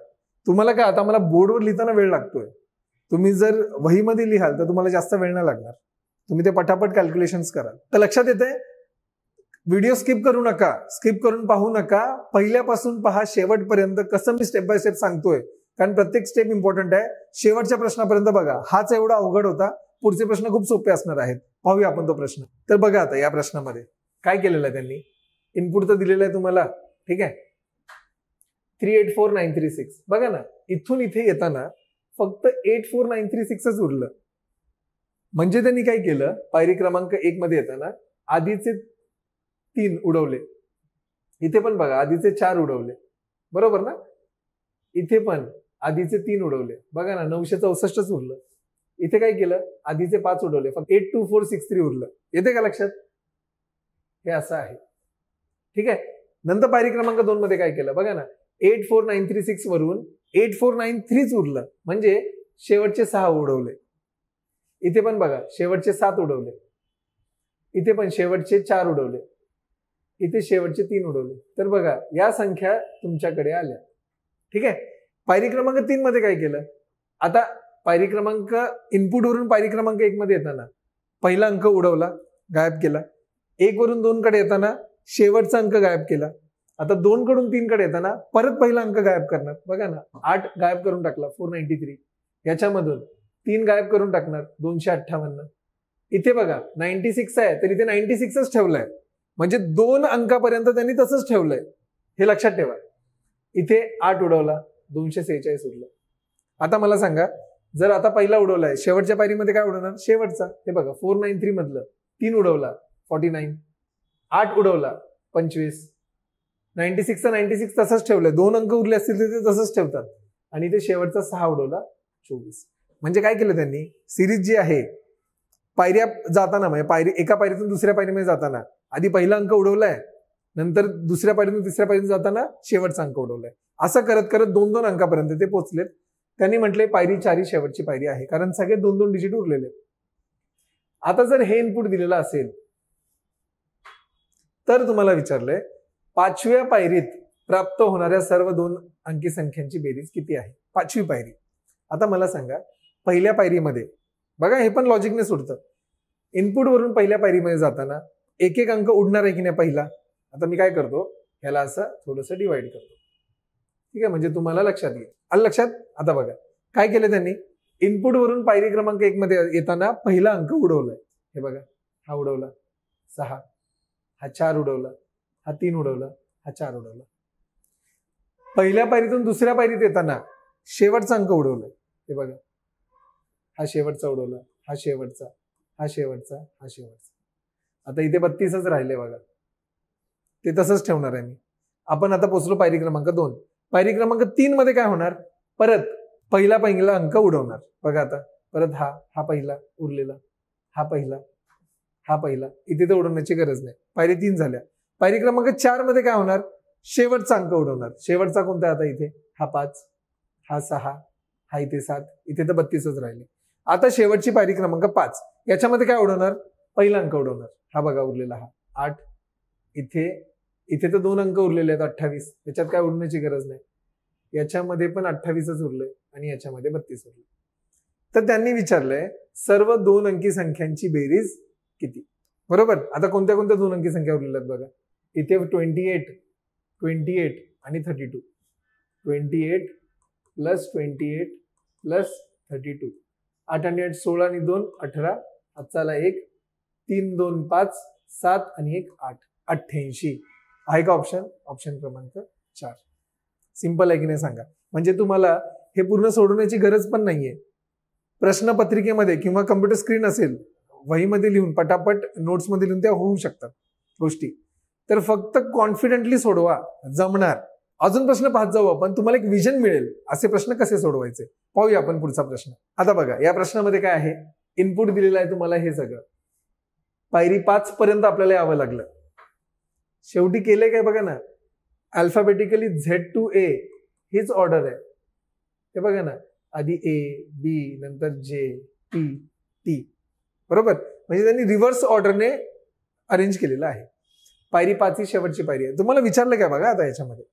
तुम्हाला काय आता मला बोर्डवर लिहिताना वेळ लागतोय, तुम्ही जर वहीमध्ये लिहाल तर तुम्हाला जास्त वेळ नाही लागणार, तुम्ही ते पटापट कॅल्क्युलेशन्स कराल. तर लक्षात येते, व्हिडिओ स्किप करू नका, स्किप करून पाहू नका, पहिल्यापासून पहा शेवटपर्यंत, कसं मी स्टेप बाय स्टेप सांगतोय, कारण प्रत्येक स्टेप इम्पॉर्टंट आहे. शेवटच्या प्रश्नापर्यंत बघा, हाच एवढा अवघड होता, पुढचे प्रश्न खूप सोपे असणार आहेत. पाहूया आपण तो प्रश्न. तर बघा आता या प्रश्नामध्ये काय केलेलं आहे त्यांनी, इनपुट तर दिलेलं आहे तुम्हाला, ठीक आहे, 384936. बघा ना, इथून इथे येताना फक्त 84936च उरलं. म्हणजे त्यांनी काय केलं, पायरी क्रमांक 1 मध्ये येताना आधीचे 3 उडवले, इथे पण बघा आधीचे 4 उडवले, बरोबर ना, इथे पण आधीचे 3 उडवले, बघा ना 964च उरलं. इथे काय केलं, आधीचे 5 उडवले, फक्त 82463 उरलं. येते का लक्षात? हे असं आहे, ठीक आहे. नंतर पायरी क्रमांक 2 मध्ये काय केलं, बघा ना, 84936 वरून 8493च उरलं, म्हणजे शेवटचे 6 उडवले. इथे पण बघा शेवटचे 7 उडवले, इथे पण शेवटचे 4 उडवले, इथे शेवटचे 3 उडवले. तर बघा या संख्या तुमच्याकडे आल्या, ठीक आहे. पायरी क्रमांक 3 मध्ये काय केलं, आता पायरी क्रमांक इनपुट वरून पायरी क्रमांक 1 मध्ये येताना पहिला अंक उडवला, गायब केला. 1 वरून 2 कडे येताना शेवटचा अंक गायब केला. आता 2 कडून 3 कडे येताना परत पहिला अंक गायब करणार, बघा ना 8 गायब करून टाकला 493, याच्यामधून 3 गायब करून टाकणार 258. इथे बघा 96 आहे, तर इथे 96च ठेवलंय, म्हणजे 2 अंकापर्यंत त्यांनी तसंच ठेवलंय, हे लक्षात ठेवा. इथे 8 उडवला, 246 उरलं. आता मला सांगा, जर आता पहिला उडवलाय, शेवटच्या पायरीमध्ये काय उडवणार, शेवटचा. हे बघा 493 मधलं 3 उडवला 49, 8 उडवला 25, 96 तसंच ठेवलंय, 2 अंक उरले असतील तर ते तसंच ठेवतात, आणि ते शेवटचा 6 उडवला 24. म्हणजे काय केलं त्यांनी, सिरीज जी आहे पायऱ्या जाताना, म्हणजे एका पायरीतून दुसऱ्या पायरीमध्ये जाताना आधी पहिला अंक उडवलाय, नंतर दुसऱ्या पायरीतून तिसऱ्या पायरीतून जाताना शेवटचा अंक उडवलाय, असं करत करत 2-2 अंकापर्यंत ते पोहोचलेत. त्यांनी म्हटले पायरी 4 ही शेवटची पायरी आहे, कारण सगळे 2-2 डिजिट उरलेले. आता जर हे इनपुट दिलेलं असेल तर तुम्हाला विचारलंय 5व्या पायरीत प्राप्त होणाऱ्या सर्व 2 अंकी संख्यांची बेरीज किती आहे, 5वी पायरी. आता मला सांगा, पहिल्या पायरीमध्ये बघा, हे पण लॉजिकने सुटतं, इनपुट वरून पहिल्या पायरीमध्ये जाताना एक एक अंक उडणार आहे की नाही पहिला. आता मी काय करतो, ह्याला असं थोडंसं डिवाइड करतो, ठीक आहे, म्हणजे तुम्हाला लक्षात येईल. आलं लक्षात? आता बघा काय केलं त्यांनी, इनपुट वरून पायरी क्रमांक 1 मध्ये येताना पहिला अंक उडवलाय, हे बघा हा उडवला 6, हा 4 उडवला, हा 3 उडवला, हा 4 उडवला. पहिल्या पायरीतून दुसऱ्या पायरीत येताना शेवटचा अंक उडवलाय, हे बघा हा शेवटचा उडवला, हा शेवटचा, हा शेवटचा, हा शेवटचा. आता इथे 32च राहिले बघा, ते तसंच ठेवणार आहे मी. आपण आता पोहोचलो पायरी क्रमांक 2. पायरी क्रमांक 3 मध्ये काय होणार, परत पहिला अंक उडवणार. बघा आता परत हा पहिला उरलेला, हा पहिला, इथे तर उडवण्याची गरज नाही, पायरी 3 झाल्या. पायरी क्रमांक 4 मध्ये काय होणार, शेवटचा अंक उडवणार. शेवटचा कोणता आता इथे, हा 5, हा 6, हा इथे 7, इथे तर 32च राहिले. आता शेवटची पायरी क्रमांक 5, याच्यामध्ये काय उडवणार, पहिला अंक उडवणार. हा बघा उरलेला हा 8, इथे तर 2 अंक उरलेले आहेत 28, याच्यात काय उडवण्याची गरज नाही. याच्यामध्ये पण 28च उरलंय, आणि याच्यामध्ये 32 उरले. तर त्यांनी विचारलंय सर्व 2 अंकी संख्यांची बेरीज किती. बरोबर. आता कोणत्या कोणत्या 2 अंकी संख्या उरलेल्या आहेत बघा. इथे 28 आणि 32. 28 प्लस 28 प्लस 32. 8 आणि 8 16 आणि 2 18. आजचाला 1 3 2 5 7 आणि 1 8. 88 आहे का ऑप्शन. ऑप्शन क्रमांक 4. सिंपल आहे की नाही सांगा. म्हणजे तुम्हाला हे पूर्ण सोडवण्याची गरज पण नाहीये. प्रश्नपत्रिकेमध्ये किंवा कम्प्युटर स्क्रीन असेल, वहीमध्ये लिहून पटापट नोट्समध्ये लिहून त्या होऊ शकतात गोष्टी. तर फक्त कॉन्फिडेंटली सोडवा, जमणार. अजून प्रश्न पाहत जाऊ आपण, तुम्हाला एक विजन मिळेल असे प्रश्न कसे सोडवायचे. पाहूया आपण पुढचा प्रश्न. आता बघा या प्रश्नामध्ये काय आहे, इनपुट दिलेलं आहे तुम्हाला हे सगळं. पायरी 5 पर्यंत आपल्याला यावं लागलं. शेवटी केलंय काय बघा ना, अल्फाबेटिकली Z to A हीच ऑर्डर आहे. हे बघा ना, आधी A B नंतर J P T. बरोबर. म्हणजे त्यांनी रिव्हर्स ऑर्डरने अरेंज केलेलं आहे. पायरी 5 ही शेवटची पायरी आहे. तुम्हाला विचारलं काय बघा आता याच्यामध्ये,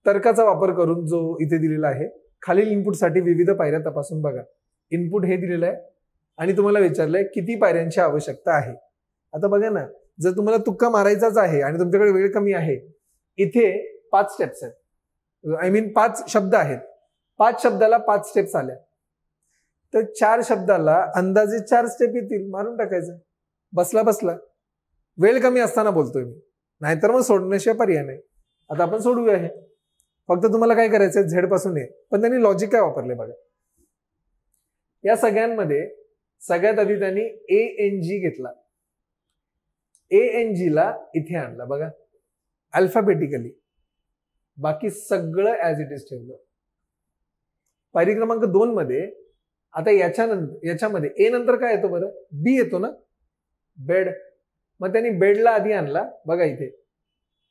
तर्काचा वापर करून जो इथे दिलेला आहे, खालील इनपुटसाठी विविध पायऱ्या तपासून बघा. इनपुट हे दिलेलं आहे आणि तुम्हाला विचारलंय किती पायऱ्यांची आवश्यकता आहे. आता बघा ना, जर तुम्हाला तुक्का मारायचाच आहे आणि तुमच्याकडे वेळ कमी आहे, इथे 5 स्टेप्स आहेत. 5 शब्द आहेत. 5 शब्दाला 5 स्टेप्स आल्या तर 4 शब्दाला अंदाजे 4 स्टेप येतील. मारून टाकायचं. बसला. वेळ कमी असताना बोलतोय मी, नाहीतर मग सोडण्याशिवाय पर्याय नाही. आता आपण सोडूया हे. फक्त तुम्हाला काय करायचंय, झेड पासून आहे. पण त्यांनी लॉजिक काय वापरले बघा. या सगळ्यांमध्ये सगळ्यात आधी त्यांनी ANG घेतला. ANG ला इथे आणला बघा अल्फाबेटिकली. बाकी सगळं ऍज इट इज ठेवलं. पायरी क्रमांक 2 मध्ये आता याच्यामध्ये ए नंतर काय येतो बरं, बी येतो ना, बेड. मग त्यांनी बेडला आधी आणला बघा इथे.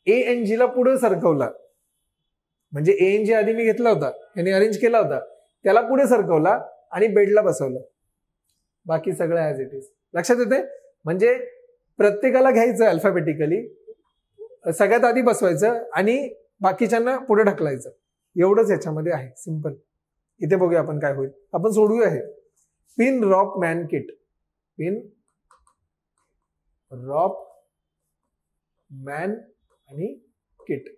ANG ला पुढे सरकवला. म्हणजे ANG आधी मी घेतला होता, यांनी अरेंज केला होता, त्याला पुढे सरकवला आणि बेडला बसवलं. बाकी सगळं ऍज इट इज. लक्षात येते. म्हणजे प्रत्येकाला घ्यायचं अल्फाबेटिकली, सगळ्यात आधी बसवायचं आणि बाकीच्यांना पुढे ढकलायचं. एवढंच याच्यामध्ये आहे. सिंपल. इथे बघूया आपण काय होईल. आपण सोडूया हे. Pin rock man kit. Pin rock man आणि किट.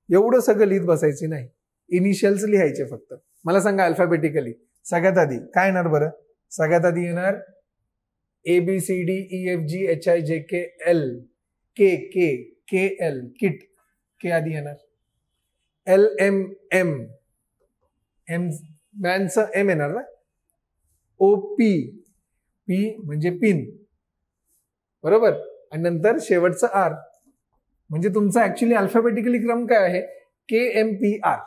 एवढं सगळं लिहित बसायची नाही. इनिशियल्स लिहायचे फक्त. मला सांगा अल्फाबेटिकली सगळ्यात आधी काय येणार बरं. सगळ्यात आधी येणार ABCDEFGHIJKL KL किट. के आधी येणार. LMM मॅनचं M येणार ना. OP P म्हणजे पिन. बरोबर. आणि नंतर शेवटचं R. म्हणजे तुमचा ऍक्च्युली अल्फाबेटिकली क्रम काय आहे, KMPR.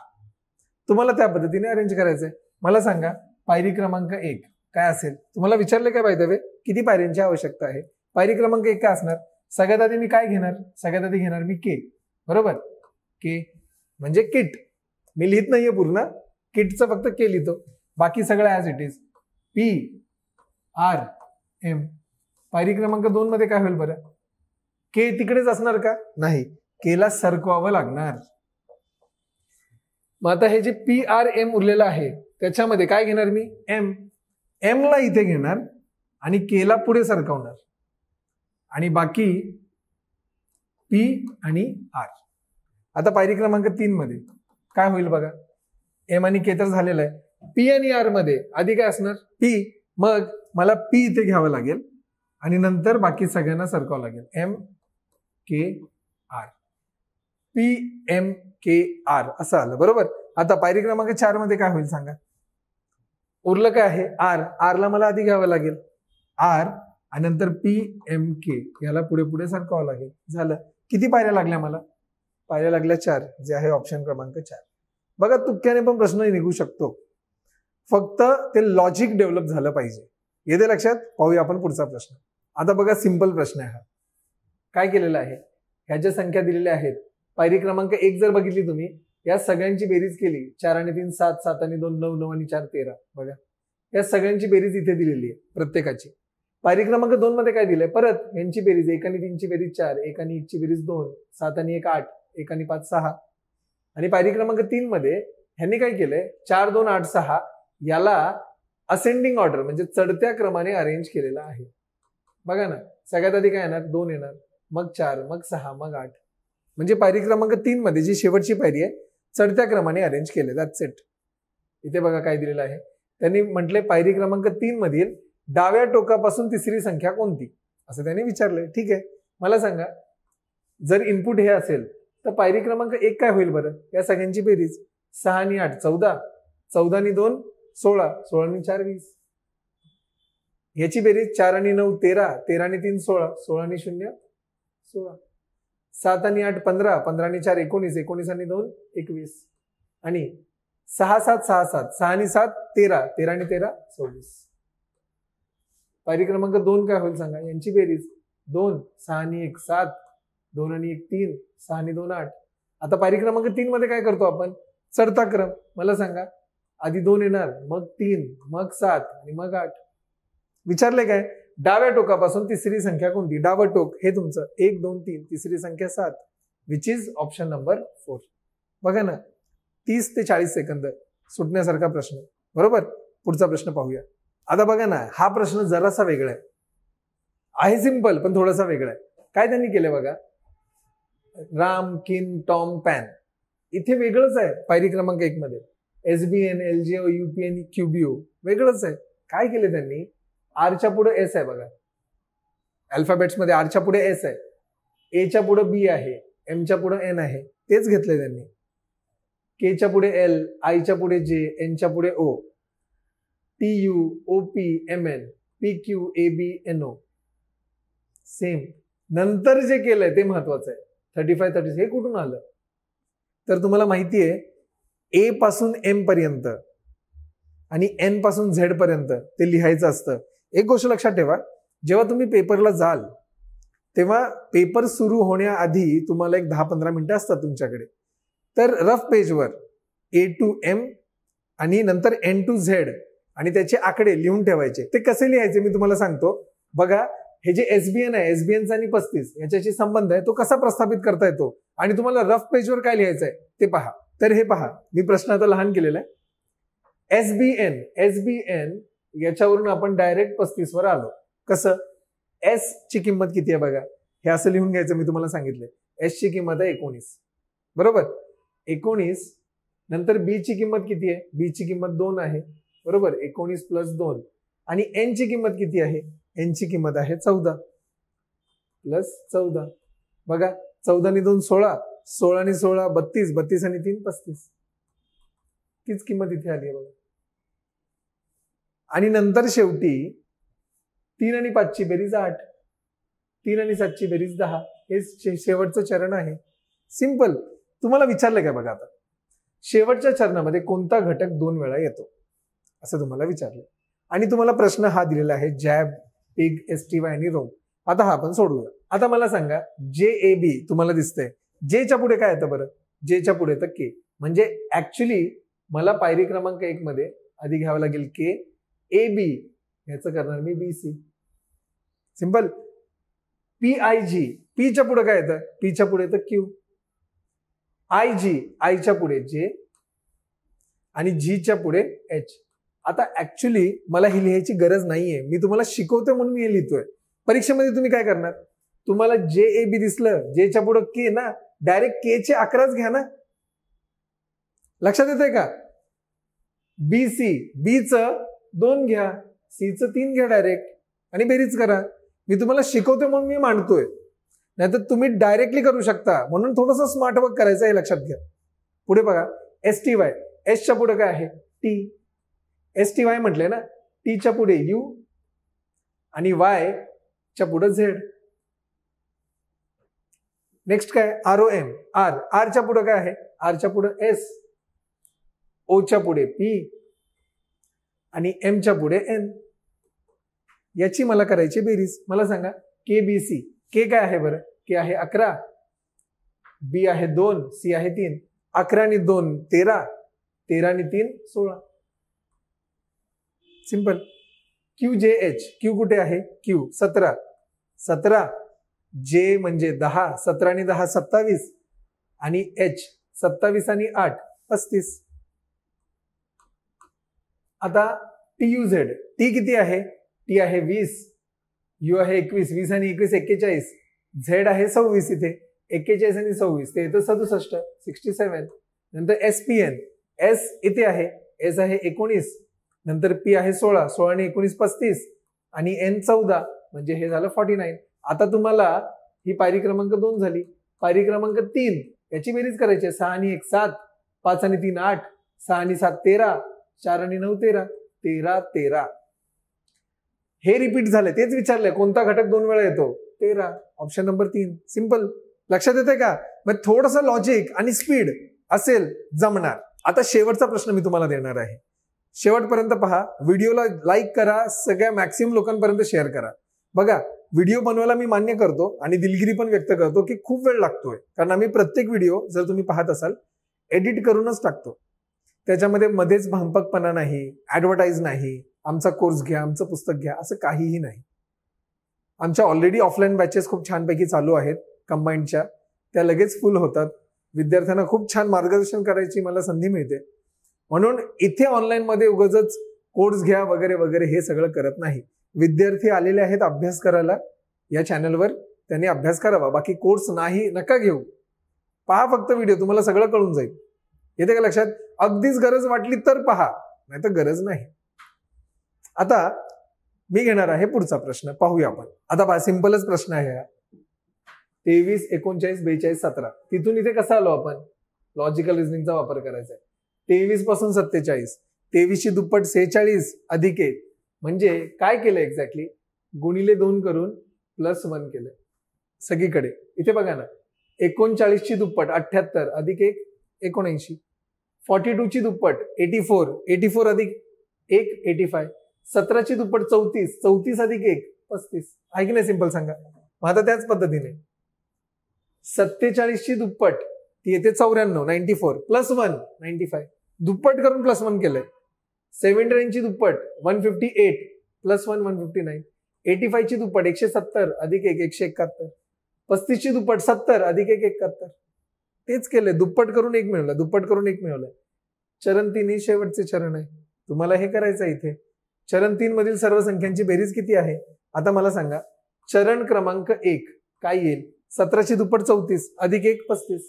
तुम्हाला त्या पद्धतीने अरेंज करायचंय. मला सांगा पायरी क्रमांक 1 काय असेल. तुम्हाला विचारले काय पाहिजे, किती पायऱ्यांची आवश्यकता आहे. पायरी क्रमांक 1 काय असणार. सगळ्यात आधी मी काय घेणार, सगळ्यात आधी घेणार मी K. बरोबर. K म्हणजे किट. मी लिहित नाहीये पूर्ण, किटचं फक्त K लिहितो. बाकी सगळं ऍज इट इज. PRM. पायरी क्रमांक 2 मध्ये काय होईल बरं. K तिकडेच असणार का, नाही. K ला सरकवावं लागणार. मग आता हे जे PRM उरलेलं आहे त्याच्यामध्ये काय घेणार मी, M ला इथे घेणार आणि K ला पुढे सरकवणार आणि बाकी P आणि R. आता पायरी क्रमांक 3 मध्ये काय होईल बघा. M आणि K तर झालेलं आहे. P आणि R मध्ये आधी काय असणार, P. मग मला P इथे घ्यावं लागेल आणि नंतर बाकी सगळ्यांना सरकावं लागेल. MKR. PMKR असं आलं. बरोबर. आता पायरी क्रमांक 4 मध्ये काय होईल सांगा. उरलं काय आहे, R ला मला आधी घ्यावं लागेल. R आणि नंतर PMK याला पुढे पुढे सरकावं लागेल. झालं. किती पायऱ्या लागल्या मला, पायऱ्या लागल्या 4, जे आहे ऑप्शन क्रमांक 4. बघा तुक्क्याने पण प्रश्न निघू शकतो, फक्त ते लॉजिक डेव्हलप झालं पाहिजे. येते लक्षात. पाहूया आपण पुढचा प्रश्न. आता बघा सिंपल प्रश्न आहे हा. काय केलेलं आहे, ह्या ज्या संख्या दिलेल्या आहेत, पायरी क्रमांक 1 जर बघितली तुम्ही, या सगळ्यांची बेरीज केली. 4 आणि 3 7, 7 आणि 2 9, 9 आणि 4 13. बघा या सगळ्यांची बेरीज इथे दिलेली आहे प्रत्येकाची. पायरी क्रमांक 2 मध्ये काय दिलंय, परत यांची बेरीज 1 आणि 3 ची बेरीज 4, 1 आणि 1 ची बेरीज 2, 7 आणि 1 8, 1 आणि 5 6. आणि पायरी क्रमांक 3 मध्ये ह्यांनी काय केलंय, 4 2 8 6 याला असेंडिंग ऑर्डर म्हणजे चढत्या क्रमाने अरेंज केलेला आहे. बघा ना, सगळ्यात आधी काय येणार, 2 येणार, मग 4, मग 6, मग 8. म्हणजे पायरी क्रमांक 3 मध्ये जी शेवटची पायरी आहे चढत्या क्रमाने अरेंज केले. That's it. इथे बघा काय दिलेलं आहे. त्यांनी म्हटले पायरी क्रमांक 3 मधील डाव्या टोकापासून तिसरी संख्या कोणती, असं त्यांनी विचारलंय. ठीक आहे, मला सांगा, जर इनपुट हे असेल तर पायरी क्रमांक 1 काय होईल बरं? या सगळ्यांची बेरीज 6 आणि 8 14, 14 आणि 2 16, 16 आणि 4 20. याची बेरीज 4 आणि 9 13, 13 आणि 3 16, 16 आणि 0 16, 7 आणि 8 15, 15 आणि 4 19, 19 आणि 2 21, आणि 6 7 6 7, 6 आणि 7 13, 13 आणि 13 26. पायरी क्रमांक 2 काय होईल सांगा? यांची बेरीज 2, 6 आणि 1 7, 2 आणि 1 3, 6 आणि 2 8. आता पायरी क्रमांक 3 मध्ये काय करतो आपण? चढता क्रम. मला सांगा, आधी 2 येणार, मग 3, मग 7 आणि मग 8. विचारले काय? डाव्या टोकापासून तिसरी संख्या कोणती? डावं टोक हे तुमचं 1 2 3, तिसरी संख्या 7, विच इज ऑप्शन नंबर 4. बघा ना, 30 ते 40 सेकंद सुटण्यासारखा प्रश्न. बरोबर. पुढचा प्रश्न पाहूया. आता बघा ना, हा प्रश्न जरासा वेगळा आहे सिंपल पण थोडासा वेगळा आहे. काय त्यांनी केलं बघा, राम किन टॉम पॅन, इथे वेगळंच आहे. पायरी क्रमांक 1 मध्ये SBN LGO UPN QBO वेगळंच आहे. काय केले त्यांनी? आरच्या पुढे एस आहे बघा, अल्फाबेट्स मध्ये आरच्या पुढे एस आहे, एच्या पुढे बी आहे, एमच्या पुढे एन आहे, तेच घेतले त्यांनी. केच्या पुढे एल, आयच्या पुढे जे, एनच्या पुढे ओ, TU OP MN PQ AB NO. Same. नंतर जे केलंय ते महत्वाचं आहे. 35 36 हे कुठून आलं? तर तुम्हाला माहिती आहे, ए पासून एम पर्यंत आणि एन पासून झेड पर्यंत ते लिहायचं असतं. एक गोष्ट लक्षात ठेवा, जेव्हा तुम्ही पेपरला जाल तेव्हा पेपर सुरू होण्याआधी तुम्हाला एक 10-15 मिनिटं असतात तुमच्याकडे. तर रफ पेजवर A to M आणि नंतर N to Z आणि त्याचे आकडे लिहून ठेवायचे. ते कसे लिहायचे मी तुम्हाला सांगतो. बघा, हे जे SBN आहे, SBNचा आणि 35 याच्याशी संबंध आहे, तो कसा प्रस्थापित करता येतो आणि तुम्हाला रफ पेजवर काय लिहायचं आहे ते पहा. तर हे पहा, मी प्रश्न आता लहान केलेला आहे. SBN याच्यावरून आपण डायरेक्ट 35 वर आलो. कसं? S ची किंमत किती आहे बघा, हे असं लिहून घ्यायचं. मी तुम्हाला सांगितलंय S ची किंमत आहे 19. बरोबर. 19 नंतर B ची किंमत किती आहे? B ची किंमत 2 आहे. बरोबर. 19 प्लस 2. आणि N ची किंमत किती आहे? N ची किंमत आहे 14 प्लस 14. बघा, 14 आणि 2 16, 16 आणि 16 32, 32 आणि 3 35. तीच किंमत इथे आली आहे बघा. आणि नंतर शेवटी 3 आणि 5 ची बेरीज 8, 3 आणि 7 ची बेरीज 10. हे शेवटचं चरण आहे. सिंपल. तुम्हाला विचारलं काय बघा, आता शेवटच्या चरणामध्ये कोणता घटक 2 वेळा येतो असं तुम्हाला विचारलं आणि तुम्हाला प्रश्न हा दिलेला आहे, जॅब, पिग, STY आणि रोम. आता हा आपण सोडूया. आता मला सांगा, JAB तुम्हाला दिसतंय, जेच्या पुढे काय येतं बरं? जेच्या पुढे तर के. म्हणजे ऍक्च्युली मला पायरी क्रमांक 1 मध्ये आधी घ्यावं लागेल के, AB याचं करणार मी BC. सिंपल. PIG, पीच्या पुढे काय येतं? पीच्या पुढे येतं Q. IG, आयच्या पुढे J आणि Gच्या पुढे H. आता ऍक्च्युली मला ही लिहायची गरज नाहीये, मी तुम्हाला शिकवतोय म्हणून मी हे लिहितोय. परीक्षेमध्ये तुम्ही काय करणार? तुम्हाला JAB दिसलं, जेच्या पुढे के ना, डायरेक्ट के चे 11च घ्या ना. लक्षात येतंय का? BC, B चं 2 घ्या, C चं 3 घ्या डायरेक्ट आणि बेरीज करा. मी तुम्हाला शिकवतोय म्हणून मी मांडतोय, नाहीतर तुम्ही डायरेक्टली करू शकता. म्हणून थोडंसं स्मार्ट वर्क करायचं हे लक्षात घ्या. पुढे बघा, STY, एसच्या पुढे काय आहे? T. STY म्हटले ना, टीच्या पुढे U आणि Y च्या पुढे Z. नेक्स्ट काय? ROM, R. R च्या पुढे काय आहे? R च्या पुढे S, O च्या पुढे P आणि M च्या पुढे N. याची मला करायची बेरीज. मला सांगा, KBC. K काय आहे बरं? K आहे 11, B आहे 2, C आहे 3. 11 आणि 2 13, 13 आणि 3 16. सिंपल. QJH, Q कुठे आहे? Q 17, 17. J म्हणजे 10, 17 आणि 10 27 आणि H 27 आणि 8 35. आता TUZ, टी किती आहे? टी आहे 20, यू आहे 21, 20 आणि 21 41, झेड आहे 26, इथे 41 आणि 26 ते येतं 67 67. नंतर SPN, एस इथे आहे, एस आहे 19, नंतर पी आहे 16, 16 आणि 19 35 आणि N 14, म्हणजे हे झालं 49. आता तुम्हाला ही पायरी क्रमांक 2 झाली. पायरी क्रमांक 3 याची बेरीज करायची. 6 आणि 1 7, 5 आणि 3 8, 6 आणि 7 13, 4 आणि 9 13, 13 13. हे रिपीट झालंय, तेच विचारलंय कोणता घटक 2 वेळा येतो? 13. Option number 3. सिंपल. लक्षात येतंय का? मग थोडंसं लॉजिक आणि स्पीड असेल जमणार. आता शेवटचा प्रश्न मी तुम्हाला देणार आहे. शेवटपर्यंत पहा, व्हिडिओला लाईक करा, सगळ्या मॅक्सिमम लोकांपर्यंत शेअर करा. बघा, व्हिडिओ बनवायला मी मान्य करतो आणि दिलगिरी पण व्यक्त करतो की खूप वेळ लागतोय, कारण आम्ही प्रत्येक व्हिडिओ जर तुम्ही पाहत असाल एडिट करूनच टाकतो. त्याच्यामध्ये मध्येच भांपकपणा नाही, ऍडव्हर्टाईज नाही, आमचा कोर्स घ्या, आमचं पुस्तक घ्या, असं काहीही नाही. आमच्या ऑलरेडी ऑफलाईन बॅचेस खूप छानपैकी चालू आहेत कंबाईंडच्या, त्या लगेच फुल होतात. विद्यार्थ्यांना खूप छान मार्गदर्शन करायची मला संधी मिळते. म्हणून इथे ऑनलाईन मध्ये उगाचच कोर्स घ्या वगैरे वगैरे हे सगळं करत नाही. विद्यार्थी आलेले आहेत अभ्यास करायला या चॅनलवर, त्यांनी अभ्यास करावा. बाकी कोर्स नाही, नका घेऊ. पहा फक्त व्हिडिओ, तुम्हाला सगळं कळून जाईल. येते का लक्षात? अगदीच गरज वाटली तर पहा, नाही तर गरज नाही. आता मी घेणार आहे पुढचा प्रश्न, पाहूया आपण. आता पहा, सिंपलच प्रश्न आहे. 23 39 42 17, तिथून इथे कसं आलो आपण? लॉजिकल रिझनिंगचा वापर करायचा आहे. 23 पासून 47, 23 ची दुप्पट 46 अधिक 1, म्हणजे काय केलं एक्झॅक्टली? गुणिले 2 करून +1 केलं सगळीकडे. इथे बघा ना, 39 ची दुप्पट 78 अधिक 1 79, 42 ची दुप्पट 84 84 अधिक 1 85, 17 ची दुप्पट 34 34 अधिक 1 35. आहे की नाही? सिंपल सांगा. मग आता त्याच पद्धतीने 47 ची दुप्पट ती येते 94 94 +1 95, दुप्पट करून +1 केलंय. 79 ची दुप्पट 158 +1 159, 85 ची दुप्पट 170 अधिक 1 171, 35 ची दुप्पट 70 अधिक 1 71. तेच केलंय, दुप्पट करून 1 मिळवलं, दुप्पट करून 1 मिळवलंय. चरण 3 हे शेवटचे चरण आहे. तुम्हाला हे करायचं आहे. इथे चरण 3 मधील सर्व संख्यांची बेरीज किती आहे? आता मला सांगा. चरण क्रमांक 1 काय येईल? 17 ची दुप्पट 34 अधिक 1 35,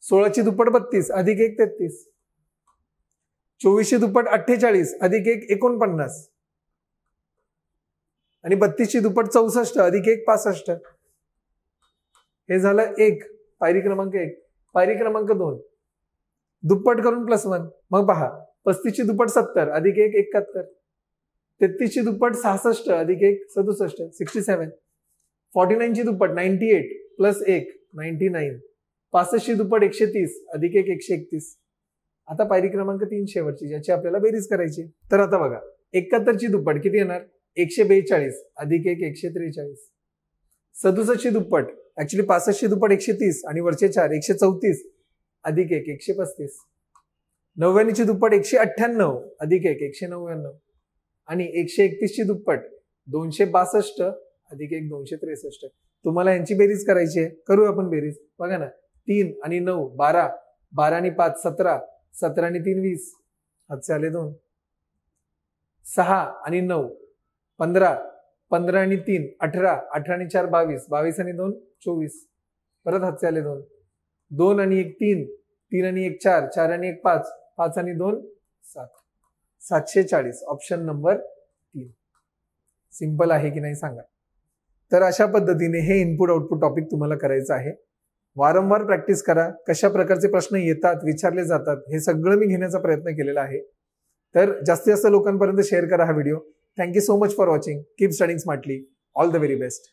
16 ची दुप्पट 32 अधिक 1 33, 24 ची दुप्पट 48 अधिक 1 49 आणि 32 ची दुप्पट 64 अधिक 1 65. हे झालं 1, पायरी क्रमांक 1. पायरी क्रमांक 2, दुप्पट करून +1. मग पहा, 35 ची दुप्पट 70 अधिक 1 71, 33 ची दुप्पट 66 अधिक 1 67 67, 49 ची दुप्पट 98 +1 99, 65 ची दुप्पट 130 अधिक 1 131. आता पायरी क्रमांक 3 शेवटची, ज्याची आपल्याला बेरीज करायची. तर आता बघा, 71 ची दुप्पट किती येणार? 142 अधिक 1 143, 67 ची दुप्पट ऍक्च्युली 65 ची दुप्पट 130 आणि वरचे 4 134 अधिक 1 135, 99 ची दुप्पट 198 अधिक 1 199 आणि 131 ची दुप्पट 262 अधिक 1 263. तुम्हाला यांची बेरीज करायची आहे. करू आपण बेरीज. बघा ना, 3 आणि 9 12, 12 आणि 5 17, 17 आणि 3 20, हातचे आले 2, 6 आणि 9 15, 15 आणि 3 18, 18 आणि 4 22, 22 आणि 2 24, परत हातचे आले 2, 2 आणि 1 3, 3 आणि 1 4, 4 आणि 1 5, 5 आणि 2 7, 740. Option number 3. सिंपल आहे की नाही सांगा. तर अशा पद्धतीने हे इनपुट आउटपुट टॉपिक तुम्हाला करायचं आहे. वारंवार प्रॅक्टिस करा. कशा प्रकारचे प्रश्न येतात, विचारले जातात, हे सगळं मी घेण्याचा प्रयत्न केलेला आहे. तर जास्तीत जास्त लोकांपर्यंत शेअर करा हा video. Thank you so much for watching. Keep studying smartly. All the very best.